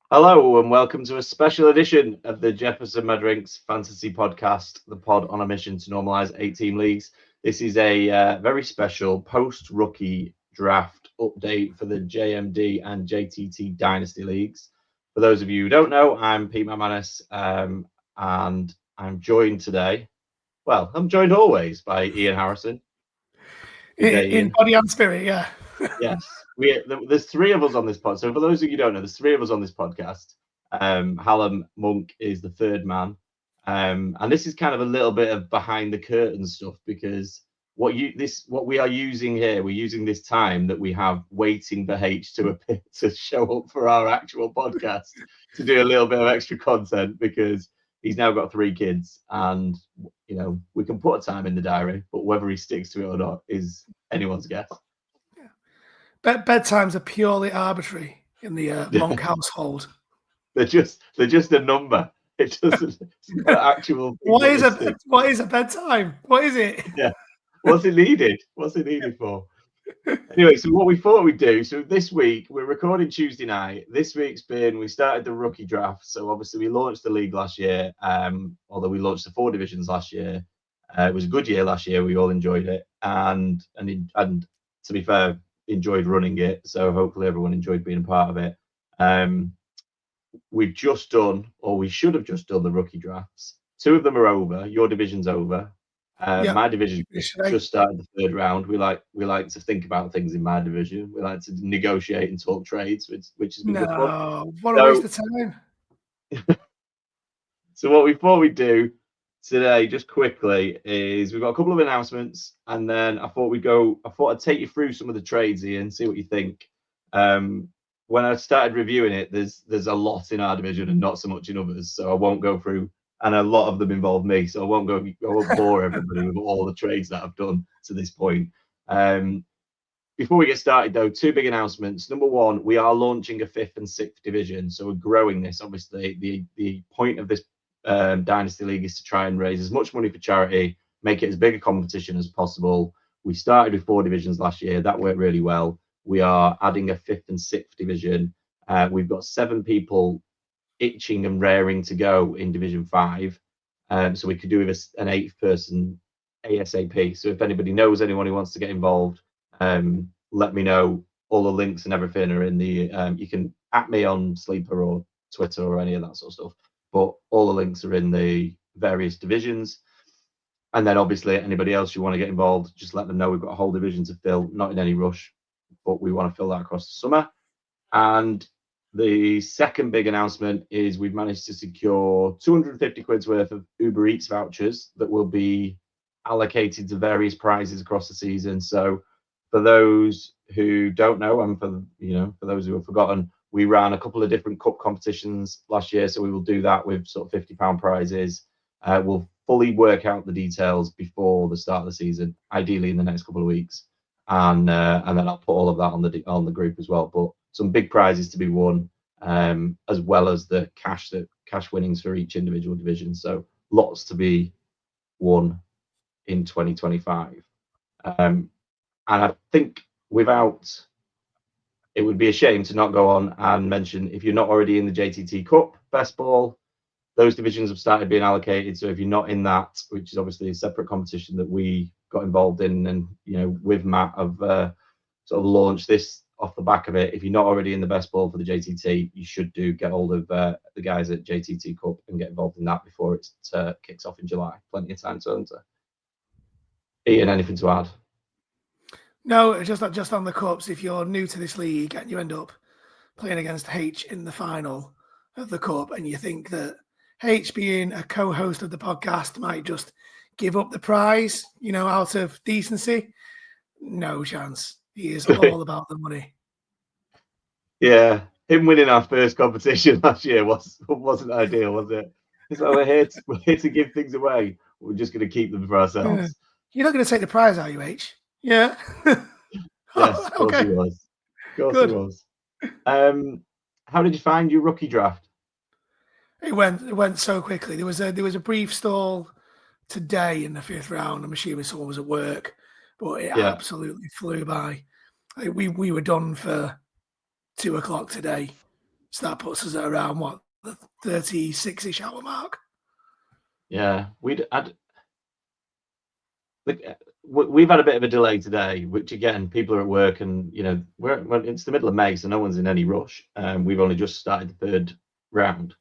Hello and welcome to a special edition of the Jefferson Madrinks Fantasy Podcast, the pod on a mission to normalise 8-team leagues. This is a very special post-rookie draft update for the JMD and JTT Dynasty leagues. For those of you who don't know, I'm Pete McManus, and I'm joined today. Well, I'm joined always by Ian Harrison. In body and spirit, yeah. Yes, there's three of us on this pod. So for those of you who don't know, there's three of us on this podcast. Hallam Monk is the third man, and this is kind of a little bit of behind the curtain stuff because what we are using here, we're using this time that we have waiting for H to appear to show up for our actual podcast to do a little bit of extra content because he's now got 3 kids, and we can put a time in the diary, but whether he sticks to it or not is anyone's guess. Bedtimes are purely arbitrary in the Monk household. They're just a number. It doesn't. It's not actual. What is a bedtime? What is it? Yeah. What's it needed? What's it needed for? Anyway, so what we thought we'd do. So this week we're recording Tuesday night. This week's been we started the rookie draft. So obviously we launched the league last year. Although we launched the 4 divisions last year, it was a good year last year. We all enjoyed it, and to be fair, enjoyed running it, so hopefully everyone enjoyed being a part of it. We've just done, or we should have just done, the rookie drafts. 2 of them are over. Your division's over. My division just started the 3rd round. We like to think about things in my division. We like to negotiate and talk trades, which has been good fun. What a waste of time. So what we thought we'd do today, just quickly, is we've got a couple of announcements, and then I thought I'd take you through some of the trades, Ian, see what you think. When I started reviewing it, there's a lot in our division and not so much in others, so I won't go through, and a lot of them involve me, so I won't bore everybody with all the trades that I've done to this point. Before we get started, though, 2 big announcements. Number one, we are launching a 5th and 6th division, so we're growing this. Obviously, the point of this Dynasty League is to try and raise as much money for charity, make it as big a competition as possible. We started with 4 divisions last year. That worked really well. We are adding a 5th and 6th division. We've got 7 people itching and raring to go in Division 5. So we could do with an 8th person ASAP. So if anybody knows anyone who wants to get involved, let me know. All the links and everything are in the, you can at me on Sleeper or Twitter or any of that sort of stuff. But all the links are in the various divisions. And then obviously anybody else who want to get involved, just let them know. We've got a whole division to fill, not in any rush, but we want to fill that across the summer. And the second big announcement is we've managed to secure 250 quid's worth of Uber Eats vouchers that will be allocated to various prizes across the season. So for those who don't know, and for those who have forgotten, we ran a couple of different cup competitions last year, so we will do that with sort of £50 prizes. We'll fully work out the details before the start of the season, ideally in the next couple of weeks, and then I'll put all of that on the group as well. But some big prizes to be won, as well as the cash winnings for each individual division. So lots to be won in 2025. And I think it would be a shame to not go on and mention, if you're not already in the JTT Cup best ball, those divisions have started being allocated. So if you're not in that, which is obviously a separate competition that we got involved in, and with Matt have sort of launched this off the back of it. If you're not already in the best ball for the JTT, you should get hold of the guys at JTT Cup and get involved in that before it kicks off in July. Plenty of time to enter. Ian, anything to add? No, just on the cups. If you're new to this league and you end up playing against H in the final of the cup, and you think that H, being a co-host of the podcast, might just give up the prize, out of decency, no chance. He is all about the money. Yeah, him winning our first competition last year wasn't ideal, was it? It's like we're here to give things away. We're just going to keep them for ourselves. Yeah. You're not going to take the prize, are you, H? Yeah. Yes, of course he was. Of course he was. How did you find your rookie draft? It went so quickly. There was a brief stall today in the 5th round. I'm assuming someone was at work, but it absolutely flew by. We were done for 2:00 today, So that puts us at around what, the 36-ish hour mark. Yeah, we've had a bit of a delay today, which again, people are at work, and it's the middle of May, so no one's in any rush. We've only just started the third round.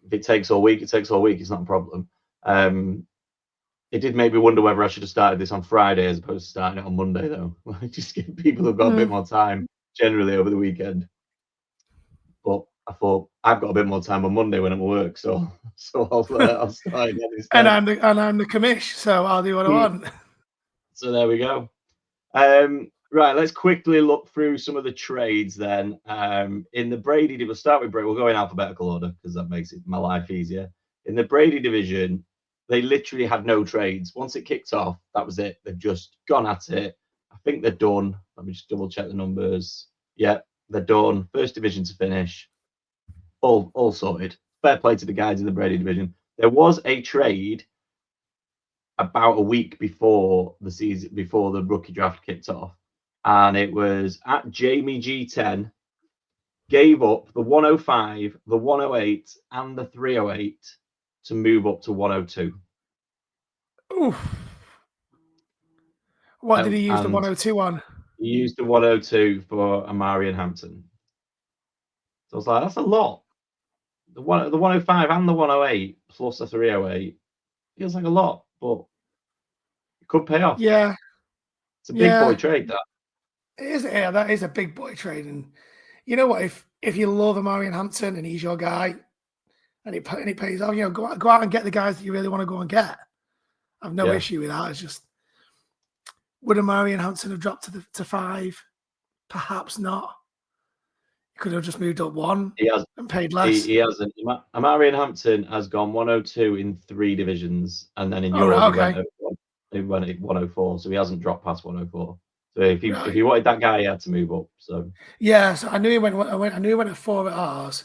If it takes all week, it takes all week. It's not a problem. It did make me wonder whether I should have started this on Friday as opposed to starting it on Monday, though. Just give people who've got a bit more time generally over the weekend. But I thought I've got a bit more time on Monday when I'm at work, so I'll start again instead. And I'm the commish, so I'll do what I want. So there we go. Right, let's quickly look through some of the trades then. In the Brady, we'll start with Brady. We'll go in alphabetical order because that makes my life easier. In the Brady division, they literally had no trades. Once it kicked off, that was it. They've just gone at it. I think they're done. Let me just double check the numbers. Yeah, they're done. First division to finish. All sorted. Fair play to the guys in the Brady division. There was a trade about a week before the season, before the rookie draft kicked off, and it was at Jamie G10 gave up the 105, the 108, and the 308 to move up to 102. Oof. What did he use the 102 on? He used the 102 for Amarian Hampton. So I was like, that's a lot. The 105 and the 108 plus the 308 feels like a lot, but it could pay off. Yeah. It's a big boy trade, that. It is, yeah, that is a big boy trade. And you know what? If you love Amarian Hampton and he's your guy, and it pays off, go out and get the guys that you really want to go and get. I've no issue with that. It's just, would Amarian Hampton have dropped to 5? Perhaps not. He could have just moved up 1 and paid less. He hasn't. Amarian Hampton has gone 102 in 3 divisions, and then in yours he went at 104, so he hasn't dropped past 104. So if he wanted that guy, he had to move up. So yeah, so I knew he went at 4 at ours.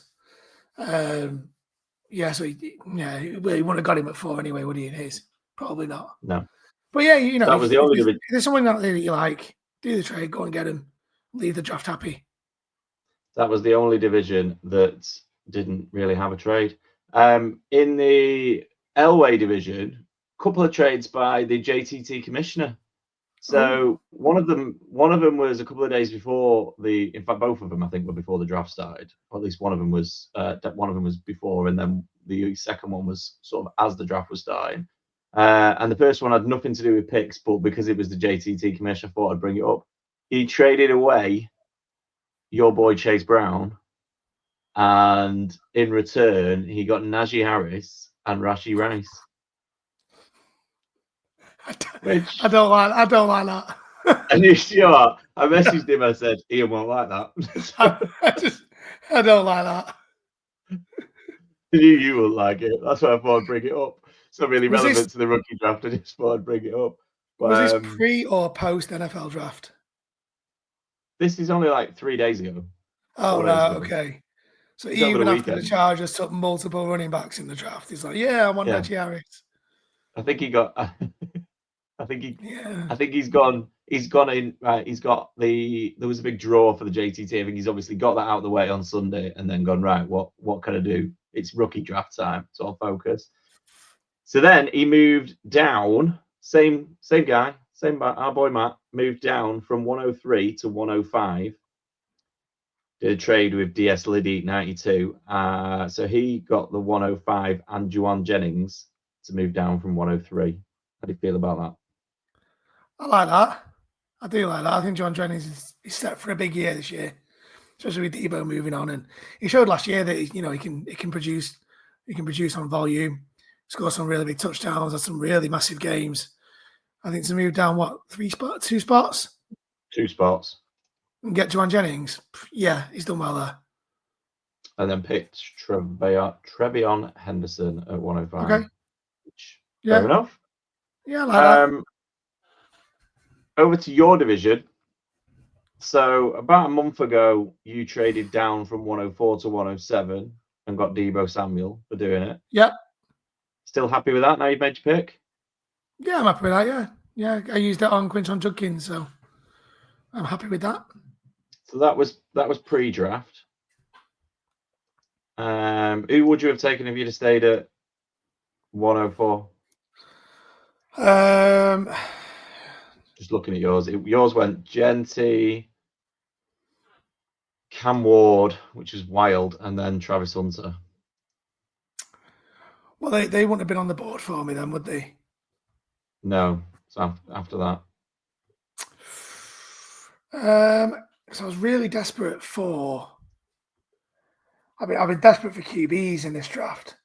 Yeah, so he wouldn't have got him at 4 anyway, would he? In his, probably not. No. But yeah, that was the only division. If there's someone out there that you like, do the trade, go and get him, leave the draft happy. That was the only division that didn't really have a trade. In the Elway division, a couple of trades by the JTT commissioner. So one of them was a couple of days before in fact, both of them I think were before the draft started. Or at least one of them was before, and then the second one was sort of as the draft was starting. And the first one had nothing to do with picks, but because it was the JTT commissioner, I thought I'd bring it up. He traded away your boy Chase Brown, and in return he got Najee Harris and Rashee Rice. I don't like that. And you sure? I messaged him. I said, Ian won't like that. I don't like that. You wouldn't like it. That's why I thought I'd bring it up. It's not really relevant to the rookie draft. I just thought I'd bring it up. But, was this pre or post NFL draft? This is only like 3 days ago. Oh, right, okay. So even after the Chargers took multiple running backs in the draft, he's like, yeah, I want Najee Harris. I think he got. I think he's gone. He's gone in. Right, he's got the. There was a big draw for the JTT. I think he's obviously got that out of the way on Sunday, and then gone, right. What can I do? It's rookie draft time, so I'll focus. So then he moved down. Same guy. Our boy Matt moved down from 103 to 105. Did a trade with DS Liddy 92. So he got the 105 and Juwan Jennings to move down from 103. How do you feel about that? I like that. I do like that. I think Juwan Jennings is set for a big year this year, especially with Debo moving on. And he showed last year that he can produce on volume, score some really big touchdowns, had some really massive games. I think to move down 2 spots? 2 spots. And get Juwan Jennings. Yeah, he's done well there. And then picked Trevion Henderson at 105. Okay. Fair enough. Yeah, I like that. Over to your division. So about a month ago, you traded down from 104 to 107 and got Debo Samuel for doing it. Yeah. Still happy with that now you've made your pick? Yeah, I'm happy with that, yeah. I used it on Quinton Judkins, so I'm happy with that. So that was pre-draft. Who would you have taken if you'd have stayed at 104? Just looking at yours. Yours went Genty, Cam Ward, which is wild, and then Travis Hunter. Well, they wouldn't have been on the board for me then, would they? No, so after that. Because I was really desperate for. I've been desperate for QBs in this draft.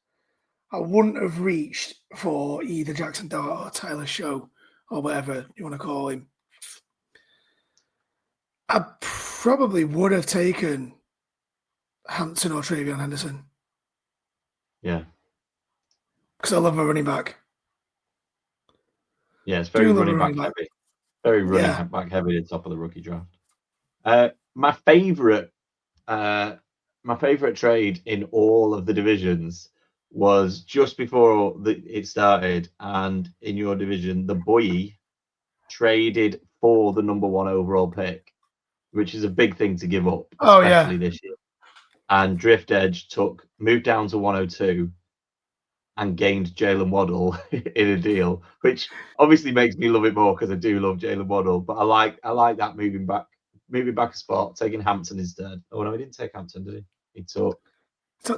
I wouldn't have reached for either Jackson Dart or Tyler Show or whatever you want to call him. I probably would have taken Hampton or Travion Henderson. Yeah. Because I love a running back. Yeah, it's very running back heavy. Very running back heavy at the top of the rookie draft. My favorite trade in all of the divisions was just before it started, and in your division, the boy traded for the number 1 overall pick, which is a big thing to give up, especially this year. And Drift Edge moved down to 102 and gained Jalen Waddle in a deal, which obviously makes me love it more because I do love Jalen Waddle. But I like that moving back a spot, taking Hampton instead. Oh no, he didn't take Hampton, did he? He took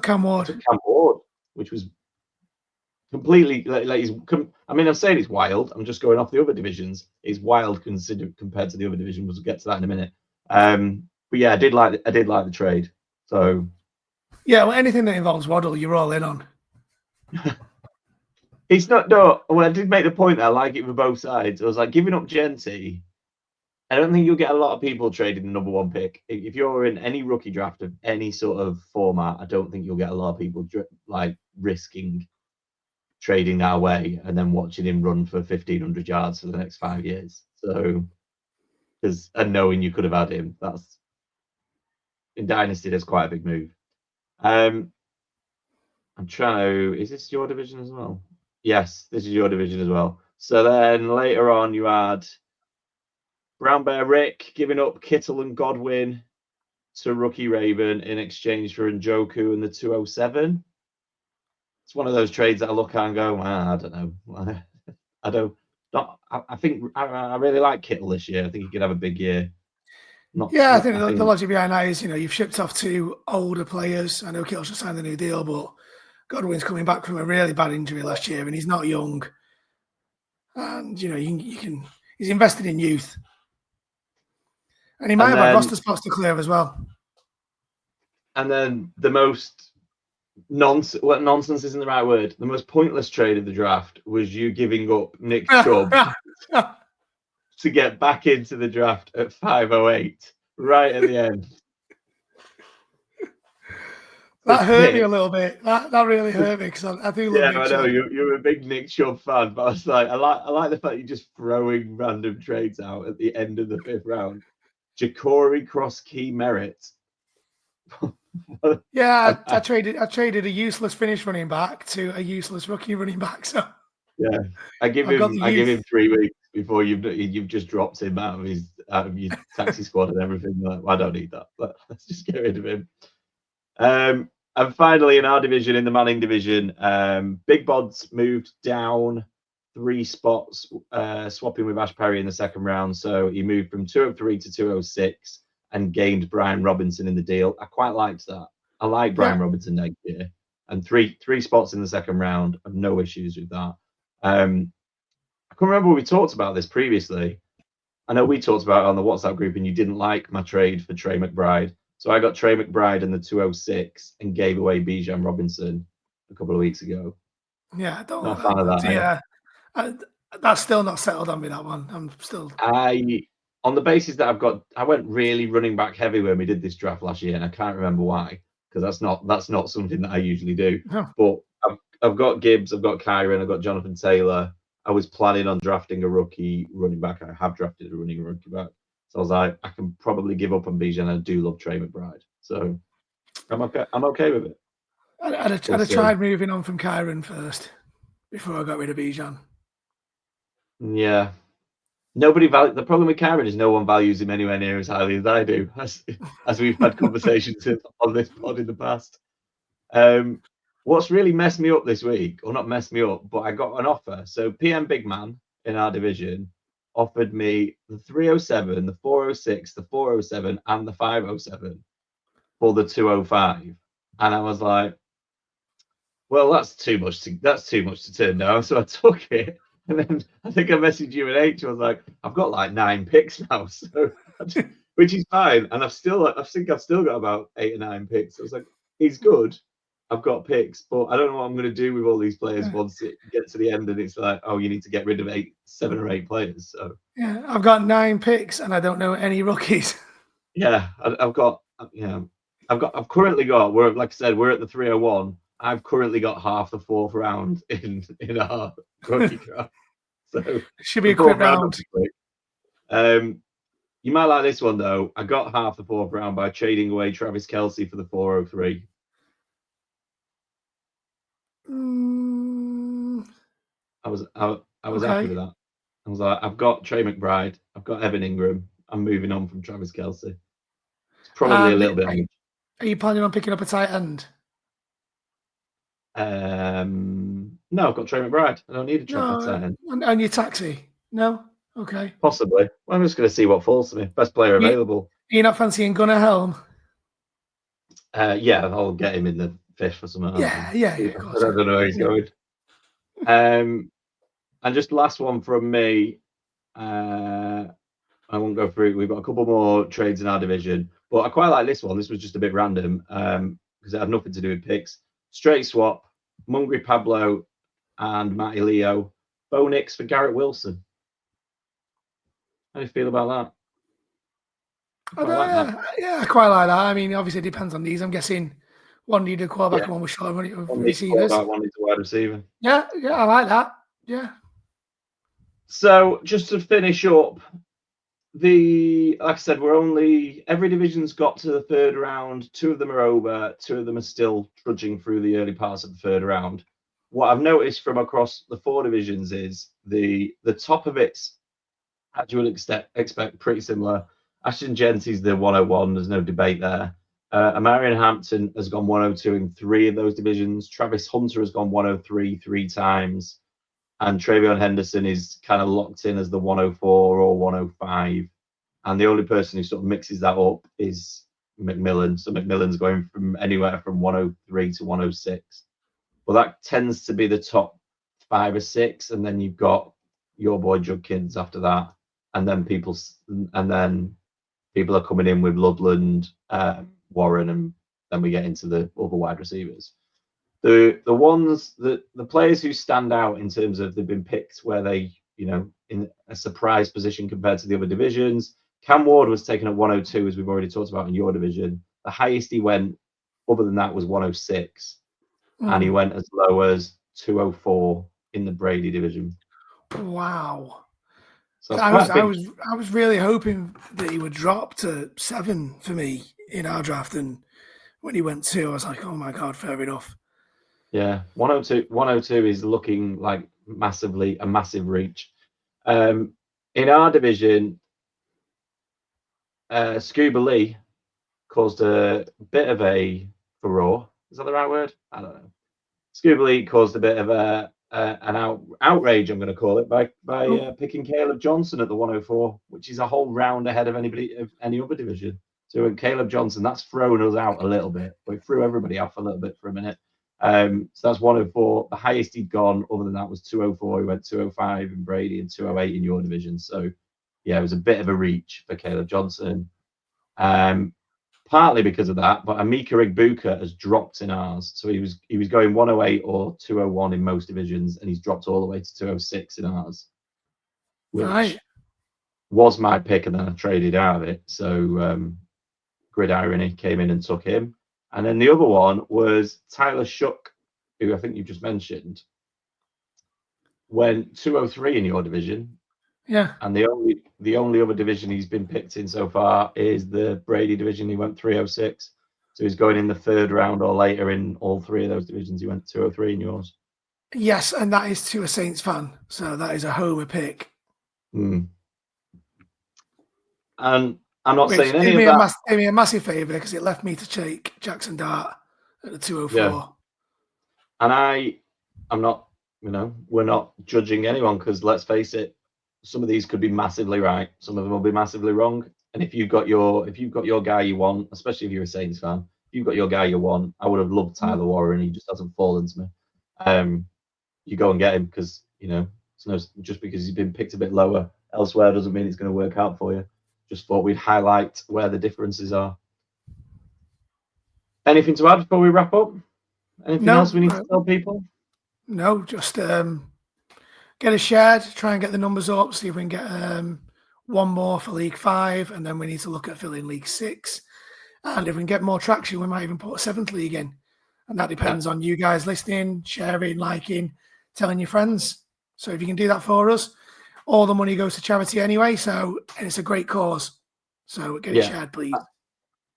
Cam Ward. Took Cam Ward, which was completely I'm saying it's wild. I'm just going off the other divisions. It's wild compared to the other division. We'll get to that in a minute. But yeah, I did like the trade. So yeah, well, anything that involves Waddle, you're all in on. It's not. No, well, I did make the point that I like it for both sides. I was like, giving up Genty, I don't think you'll get a lot of people trading the number 1 pick. If you're in any rookie draft of any sort of format, I don't think you'll get a lot of people like risking trading that away and then watching him run for 1,500 yards for the next 5 years. So, and knowing you could have had him, that's in Dynasty, that's quite a big move. I'm trying to. Is this your division as well? Yes, this is your division as well. So then later on, you had Brown Bear Rick giving up Kittle and Godwin to Rookie Raven in exchange for Njoku and the 207. It's one of those trades that I look at and go, I don't know. I think I really like Kittle this year. I think he could have a big year. I think the logic behind that is, you've shipped off 2 older players. I know Kittle's just signed the new deal, but Godwin's coming back from a really bad injury last year, and he's not young. And he's invested in youth, and he might have had roster spots to clear as well. And then the most nonsense isn't the right word. The most pointless trade of the draft was you giving up Nick Chubb to get back into the draft at 508, right at the end. That hurt me a little bit. That really hurt me because I do love Nick Chubb. I know you're a big Nick Chubb fan, but I was like, I like the fact you're just throwing random trades out at the end of the 5th round. Ja'Cory Cross-Key Merritt. Yeah, I traded a useless finish running back to a useless rookie running back. So yeah, I give him 3 weeks before you've just dropped him out of your taxi squad and everything. Like, well, I don't need that, but let's just get rid of him. And finally, in our division, in the Manning division, Big Bod's moved down 3 spots, swapping with Ash Perry in the 2nd round. So he moved from 203 to 206 and gained Brian Robinson in the deal. I quite liked that. I like Brian Robinson next year. And three spots in the 2nd round. I have no issues with that. I can remember we talked about this previously. I know we talked about it on the WhatsApp group, and you didn't like my trade for Trey McBride. So I got Trey McBride in the 206 and gave away Bijan Robinson a couple of weeks ago. Yeah, I don't not a fan of that. Yeah, that's still not settled on me, that one. I'm still. On the basis that I went really running back heavy when we did this draft last year, and I can't remember why, because that's not something that I usually do. No. But I've got Gibbs, I've got Kyron, I've got Jonathan Taylor. I was planning on drafting a rookie running back. I have drafted a rookie back. So I was like, I can probably give up on Bijan. I do love Trey McBride. So I'm okay with it. I'd have tried moving on from Kyron first before I got rid of Bijan. Yeah. The problem with Kyron is no one values him anywhere near as highly as I do, as we've had conversations on this pod in the past. What's really messed me up this week, or not messed me up, but I got an offer. So PM Big Man in our division offered me the 307, the 406, the 407, and the 507 for the 205, and I was like, well, that's too much to turn down. So I took it, and then I think I messaged you and H. I was like, I've got like 9 picks now, so which is fine, and I think I've still got about 8 or 9 picks. So I was like, he's good. I've got picks, but I don't know what I'm going to do with all these players once it gets to the end, and it's like, oh, you need to get rid of 7 or 8 players. So yeah, I've got 9 picks, and I don't know any rookies. Yeah, I've currently got. We're like I said, we're at the 301. I've currently got half the 4th round in our rookie draft. So It should be the a quick 4th round will round. be quick. You might like this one though. I got half the 4th round by trading away Travis Kelce for the 403. I was happy with that. I was like, I've got Trey McBride, I've got Evan Ingram. I'm moving on from Travis Kelce. It's probably a little bit. Are you planning on picking up a tight end? No, I've got Trey McBride. I don't need a tight end. And your taxi? No? Okay. Possibly. Well, I'm just going to see what falls to me. Best player available. You're not fancying Gunnar Helm? Yeah, I'll get him in the 5th or something. Yeah, of course. I don't know where he's going. And just last one from me. I won't go through it. We've got a couple more trades in our division, but I quite like this one. This was just a bit random because it had nothing to do with picks. Straight swap, Mungry Pablo and Matty Leo. Bo Nix for Garrett Wilson. How do you feel about that? Yeah, I quite like that. I mean, obviously, it depends on these. I'm guessing one needed a quarterback and one was short of receivers. One needs a wide receiver. Yeah, I like that. Yeah. So just to finish up, like I said, every division's got to the 3rd round. 2 of them are over. 2 of them are still trudging through the early parts of the 3rd round. What I've noticed from across the 4 divisions is the top of it's, as you would expect, pretty similar. Ashton Genty's the 101. There's no debate there. Amarian Hampton has gone 102 in 3 of those divisions. Travis Hunter has gone 103 3 times. And Travion Henderson is kind of locked in as the 104 or 105. And the only person who sort of mixes that up is McMillan. So McMillan's going from anywhere from 103 to 106. Well, that tends to be the top 5 or 6. And then you've got your boy Judkins after that. And then people are coming in with Loveland, Warren, and then we get into the other wide receivers. The players who stand out in terms of they've been picked where they, in a surprise position compared to the other divisions. Cam Ward was taken at 102, as we've already talked about in your division. The highest he went, other than that, was 106, and he went as low as 204 in the Brady division. Wow. So I was really hoping that he would drop to 7 for me in our draft, and when he went 2, I was like, oh my God, fair enough. Yeah, 102 is looking like a massive reach. In our division, Scuba Lee caused a bit of a furore. Is that the right word? I don't know. Scuba Lee caused a bit of an outrage, I'm going to call it, by picking Caleb Johnson at the 104, which is a whole round ahead of any other division. So Caleb Johnson, that's thrown us out a little bit. We threw everybody off a little bit for a minute. So that's 104. The highest he'd gone other than that was 204. He went 205 in Brady and 208 in your division. So yeah, it was a bit of a reach for Caleb Johnson. Partly because of that, but Amika Igbuka has dropped in ours. So he was going 108 or 201 in most divisions, and he's dropped all the way to 206 in ours, which was my pick, and then I traded out of it. So Grid Irony came in and took him. And then the other one was Tyler Shook, who I think you just mentioned, went 203 in your division. Yeah. And the only other division he's been picked in so far is the Brady division. He went 306. So he's going in the 3rd round or later in all 3 of those divisions. He went 203 in yours. Yes, and that is to a Saints fan. So that is a homer pick. And I'm not saying any of that. It made me a massive favour because it left me to take Jackson Dart at the 204. Yeah. And I'm not, we're not judging anyone, because let's face it, some of these could be massively right, some of them will be massively wrong. And if you've got your guy you want, especially if you're a Saints fan, if you've got your guy you want, I would have loved Tyler Warren. He just hasn't fallen to me. You go and get him, because it's no, just because he's been picked a bit lower elsewhere doesn't mean it's going to work out for you. Just thought we'd highlight where the differences are. Anything to add before we wrap up? Anything else we need to tell people? No, just get us shared, try and get the numbers up, see if we can get one more for League 5, and then we need to look at filling League 6. And if we can get more traction, we might even put a 7th league in. And that depends on you guys listening, sharing, liking, telling your friends. So if you can do that for us, all the money goes to charity anyway. So, and it's a great cause. So get it shared, please.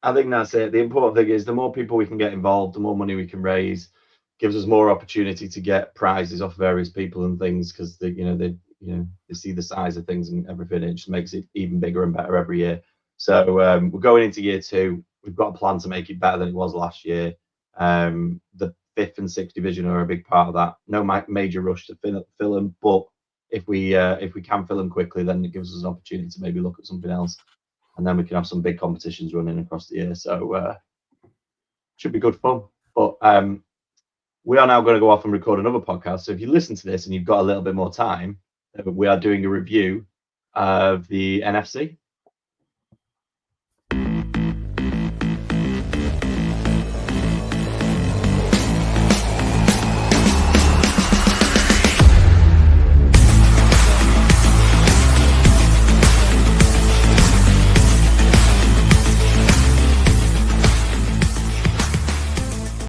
I think that's it. The important thing is the more people we can get involved, the more money we can raise, gives us more opportunity to get prizes off various people and things, because they see the size of things and everything. It just makes it even bigger and better every year. So we're going into year 2. We've got a plan to make it better than it was last year. The 5th and 6th division are a big part of that. No major rush to fill them, but if we can fill them quickly, then it gives us an opportunity to maybe look at something else, and then we can have some big competitions running across the year. So should be good fun. But we are now going to go off and record another podcast. So if you listen to this and you've got a little bit more time, we are doing a review of the NFC.